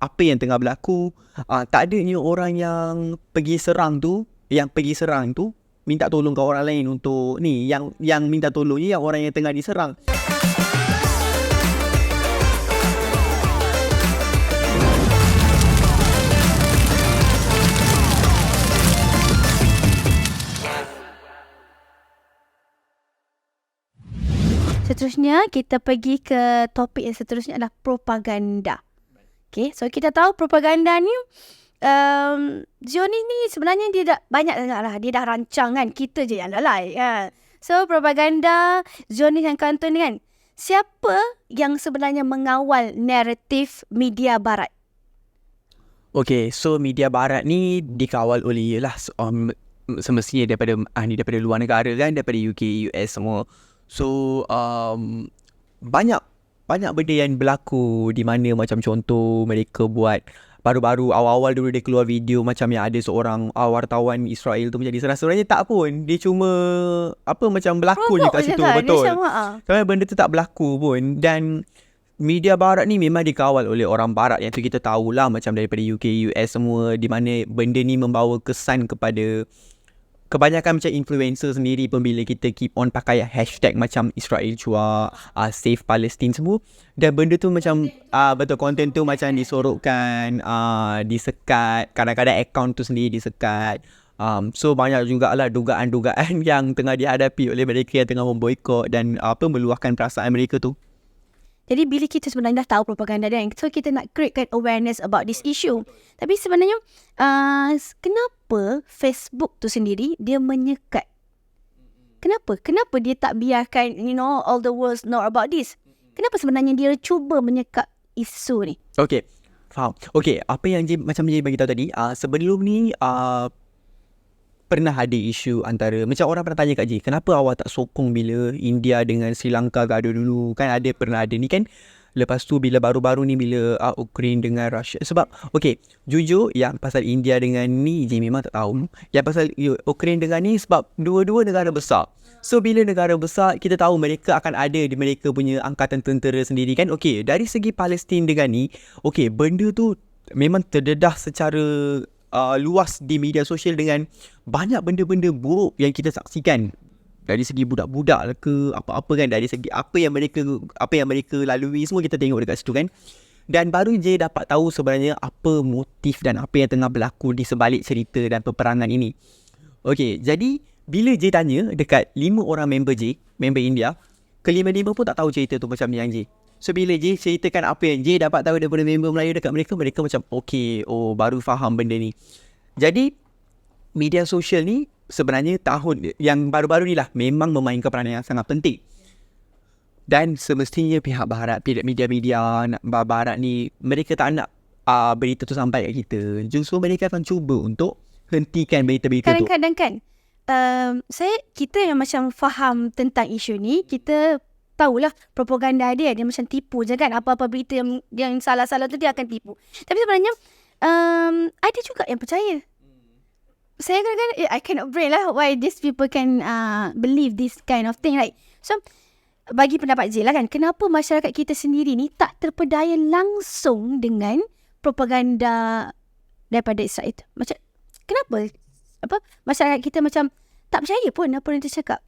apa yang tengah berlaku. Tak adanya orang yang pergi serang tu, minta tolong ke orang lain untuk ni, yang minta tolong ni yang orang yang tengah diserang. Seterusnya, kita pergi ke topik yang seterusnya adalah propaganda. Okay, so kita tahu propaganda ni, Zionis ni sebenarnya dia dah banyak sangat lah. Dia dah rancang kan, kita je yang lalai kan. So, propaganda Zionis dan kawan ni kan, siapa yang sebenarnya mengawal naratif media barat? Okay, so media barat ni dikawal oleh semestinya daripada luar negara kan, daripada UK, US semua. So banyak benda yang berlaku di mana macam contoh mereka buat baru-baru awal-awal dulu dia keluar video macam yang ada seorang wartawan Israel tu menjadi serang. Sebenarnya tak pun, dia cuma macam berlaku je kat situ, betul. Sebenarnya benda tu tak berlaku pun. Dan media barat ni memang dikawal oleh orang barat, yang tu kita tahulah macam daripada UK, US semua, di mana benda ni membawa kesan kepada kebanyakan macam influencer sendiri pun bila kita keep on pakai hashtag macam Israel Cua, Save Palestine semua. Dan benda tu macam betul, konten tu macam disorokkan, disekat, kadang-kadang akaun tu sendiri disekat. So banyak jugalah dugaan-dugaan yang tengah dihadapi oleh mereka yang tengah memboikot dan meluahkan perasaan mereka tu. Jadi bila kita sebenarnya dah tahu propaganda dia, so kita nak create awareness about this issue. Tapi sebenarnya kenapa Facebook tu sendiri dia menyekat? Kenapa dia tak biarkan all the world know about this? Kenapa sebenarnya dia cuba menyekat isu ni? Okay, faham. Okay, apa yang macam Jay bagi tahu tadi, sebelum ni pernah ada isu antara, macam orang pernah tanya kat Jay, kenapa awak tak sokong bila India dengan Sri Lanka gaduh dulu? Kan pernah ada ni kan. Lepas tu bila baru-baru ni bila Ukraine dengan Russia. Sebab okay, jujur yang pasal India dengan ni Jay memang tak tahu. Yang pasal Ukraine dengan ni sebab dua-dua negara besar. So bila negara besar, kita tahu mereka akan ada di mereka punya angkatan tentera sendiri kan. Okay, dari segi Palestin dengan ni, okay, benda tu memang terdedah secara luas di media sosial dengan banyak benda-benda buruk yang kita saksikan. Dari segi budak-budak ke apa-apa kan, dari segi apa yang mereka lalui semua kita tengok dekat situ kan. Dan baru je dapat tahu sebenarnya apa motif dan apa yang tengah berlaku di sebalik cerita dan peperangan ini. Okay, jadi bila J tanya dekat 5 orang member India, kelima-lima pun tak tahu cerita tu macam ni yang J. So bila J ceritakan apa yang J dapat tahu daripada member Melayu dekat mereka macam okay, baru faham benda ni. Jadi media sosial ni sebenarnya tahun yang baru-baru ni lah memang memainkan peranan yang sangat penting. Dan semestinya pihak barat, media-media barat ni, mereka tak nak berita tu sampai kat kita. Justru mereka akan cuba untuk hentikan berita-berita tu. Kadang-kadang kan kita yang macam faham tentang isu ni, kita tahulah propaganda dia macam tipu je kan. Apa-apa berita yang salah-salah tu dia akan tipu. Tapi sebenarnya ada juga yang percaya. Saya kadang-kadang I cannot brain lah why these people can believe this kind of thing, right? So bagi pendapat J lah kan, kenapa masyarakat kita sendiri ni tak terpedaya langsung dengan propaganda daripada Israel? Macam kenapa masyarakat kita macam tak percaya pun apa yang dia cakap?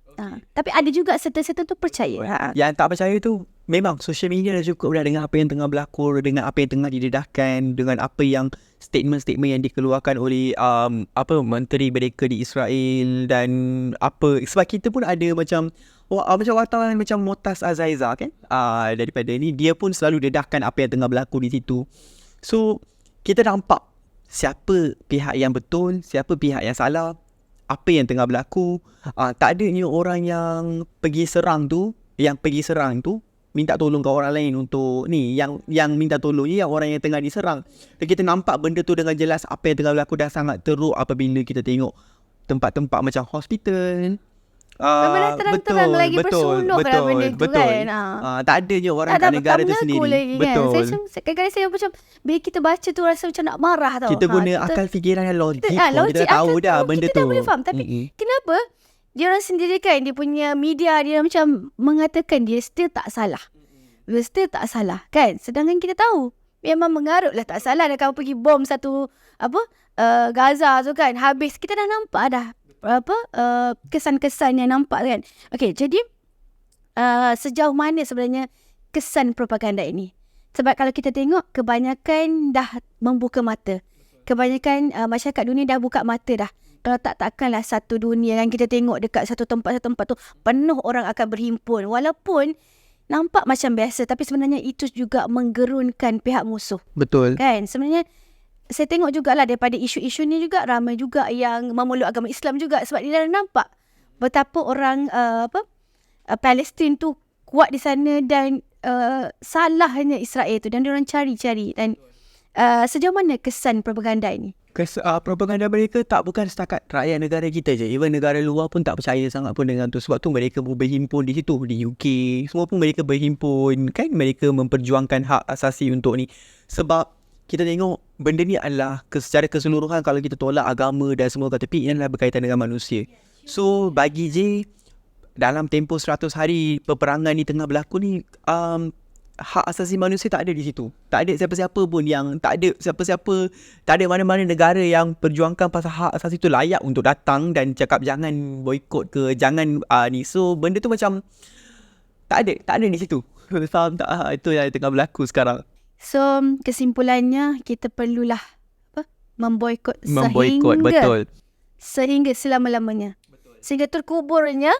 Tapi ada juga serta-serta tu percaya. Yang tak percaya tu memang social media dah cukup dah dengan apa yang tengah berlaku, dengan apa yang tengah didedahkan, dengan apa yang statement-statement yang dikeluarkan oleh menteri mereka di Israel dan apa. Sebab kita pun ada macam wartawan macam Motas Azaiza kan, daripada ni dia pun selalu dedahkan apa yang tengah berlaku di situ. So kita nampak siapa pihak yang betul, siapa pihak yang salah, apa yang tengah berlaku. Tak adanya orang yang pergi serang tu minta tolong ke orang lain untuk ni, yang minta tolong ni yang orang yang tengah diserang. Dan kita nampak benda tu dengan jelas apa yang tengah berlaku dah sangat teruk apabila kita tengok tempat-tempat macam hospital. Memang terang-terang lagi bersuluk dalam benda tu kan. Tak adanya orang kat negara tu sendiri lagi, betul kan? Kadang-kadang saya macam bila kita baca tu rasa macam nak marah tau. Kita guna akal fikiran yang logik kita tahu dah benda tu. Kita dah boleh faham. Tapi kenapa dia orang sendiri kan, dia punya media dia macam mengatakan dia still tak salah. Dia still tak salah kan. Sedangkan kita tahu memang mengarut lah. Tak salah dah kamu pergi bom satu Gaza tu kan. Habis kita dah nampak dah kesan-kesan yang nampak kan. Okey, jadi sejauh mana sebenarnya kesan propaganda ini? Sebab kalau kita tengok kebanyakan dah membuka mata. Kebanyakan masyarakat dunia dah buka mata dah. Kalau takkanlah satu dunia yang kita tengok dekat satu tempat tu penuh orang akan berhimpun. Walaupun nampak macam biasa tapi sebenarnya itu juga menggerunkan pihak musuh. Betul. Kan? Sebenarnya saya tengok jugalah daripada isu-isu ni juga ramai juga yang memeluk agama Islam juga sebab dia dah nampak betapa orang Palestin tu kuat di sana dan salahnya Israel tu dan diorang cari-cari dan sejauh mana kesan propaganda ini? Propaganda mereka bukan setakat rakyat negara kita je. Even negara luar pun tak percaya sangat pun dengan tu. Sebab tu mereka berhimpun di situ. Di UK, semua pun mereka berhimpun. Kan mereka memperjuangkan hak asasi untuk ni. Sebab kita tengok benda ni adalah secara keseluruhan kalau kita tolak agama dan semua kat tepi, ini adalah berkaitan dengan manusia. So bagi J, dalam tempoh 100 hari peperangan ni tengah berlaku ni, hak asasi manusia tak ada di situ. Tak ada siapa-siapa pun yang tak ada mana-mana negara yang perjuangkan pasal hak asasi tu layak untuk datang dan cakap jangan boikot ke, jangan ni. So benda tu macam tak ada di situ. Faham tak? Itu yang tengah berlaku sekarang. So kesimpulannya kita perlulah memboikot betul. Sehingga selama-lamanya. Sehingga terkuburnya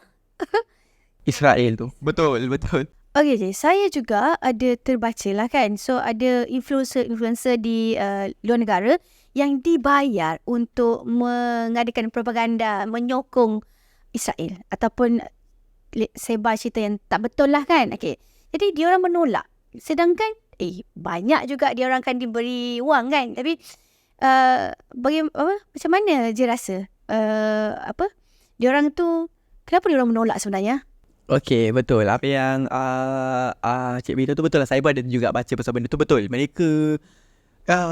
Israel tu. Betul. Okay, saya juga ada terbaca lah kan. So ada influencer di luar negara yang dibayar untuk mengadakan propaganda menyokong Israel ataupun sebar cerita yang tak betul lah kan. Okay. Jadi diorang menolak. Sedangkan banyak juga diorang kan diberi wang kan. Tapi macam mana je rasa diorang tu, kenapa diorang menolak sebenarnya? Okey, betul. Apa yang Cik Bita tu betul lah. Saya pun ada juga baca pasal benda tu, betul. Mereka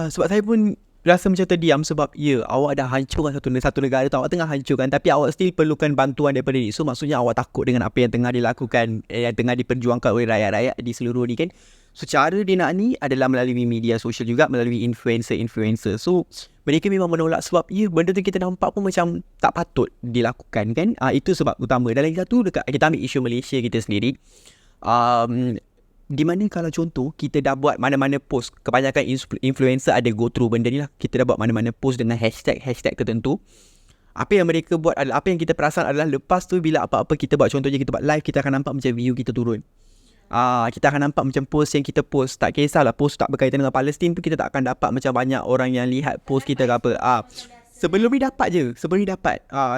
sebab saya pun rasa macam terdiam sebab awak dah hancurkan satu negara tu, awak tengah hancurkan tapi awak still perlukan bantuan daripada ni. So maksudnya awak takut dengan apa yang tengah dilakukan, yang tengah diperjuangkan oleh rakyat-rakyat di seluruh ni kan. So cara dia nak ni adalah melalui media sosial juga, melalui influencer. So mereka memang menolak sebab benda tu kita nampak pun macam tak patut dilakukan kan. Itu sebab utama. Dan lagi satu, dekat kita ambil isu Malaysia kita sendiri, di mana kalau contoh kita dah buat mana-mana post, kebanyakan influencer ada go through benda ni lah. Kita dah buat mana-mana post dengan hashtag tertentu. Apa yang mereka buat adalah, apa yang kita perasan adalah lepas tu bila apa-apa kita buat, contohnya kita buat live, kita akan nampak macam view kita turun. Kita akan nampak macam post yang kita post, tak kisahlah post tak berkaitan dengan Palestin pun, kita tak akan dapat macam banyak orang yang lihat post kita ke apa. Sebelum ni dapat je,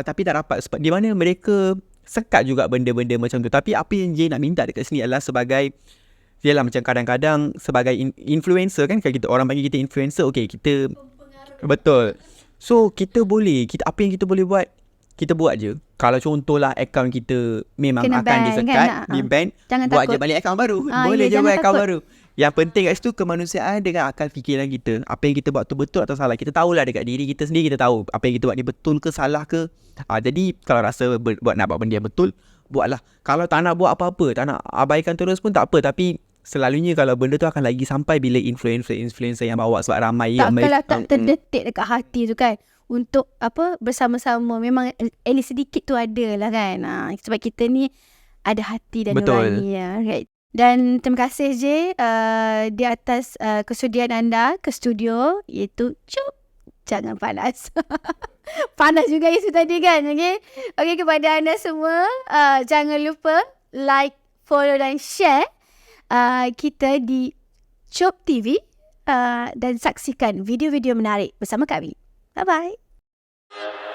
tapi tak dapat sebab di mana mereka sekat juga benda-benda macam tu. Tapi apa yang Jay nak minta dekat sini adalah sebagai, yalah macam kadang-kadang sebagai influencer kan, kalau kita orang panggil kita influencer, okey kita betul. So kita boleh, apa yang kita boleh buat, kita buat je. Kalau contohlah akaun kita memang kena akan disekat, di-ban, buat takut. je balik akaun baru. Boleh je buat akaun baru. Yang penting kat situ kemanusiaan dengan akal fikiran kita. Apa yang kita buat tu betul atau salah. Kita tahulah dekat diri kita sendiri, kita tahu apa yang kita buat ni betul ke salah ke. Jadi kalau rasa nak buat benda yang betul, buatlah. Kalau tak nak buat apa-apa, tak nak abaikan terus pun tak apa. Tapi selalunya kalau benda tu akan lagi sampai bila influencer yang bawa, sebab ramai yang tak terdetik dekat hati tu kan. Untuk bersama-sama, memang at least sedikit tu ada lah kan. Sebab kita ni ada hati dan nurani ya, right? Dan terima kasih Jay di atas kesudian anda ke studio, iaitu jangan panas. Panas juga isu tadi kan. Okay, kepada anda semua, jangan lupa like, follow dan share kita di CHOP TV dan saksikan video-video menarik bersama kami. Bye-bye.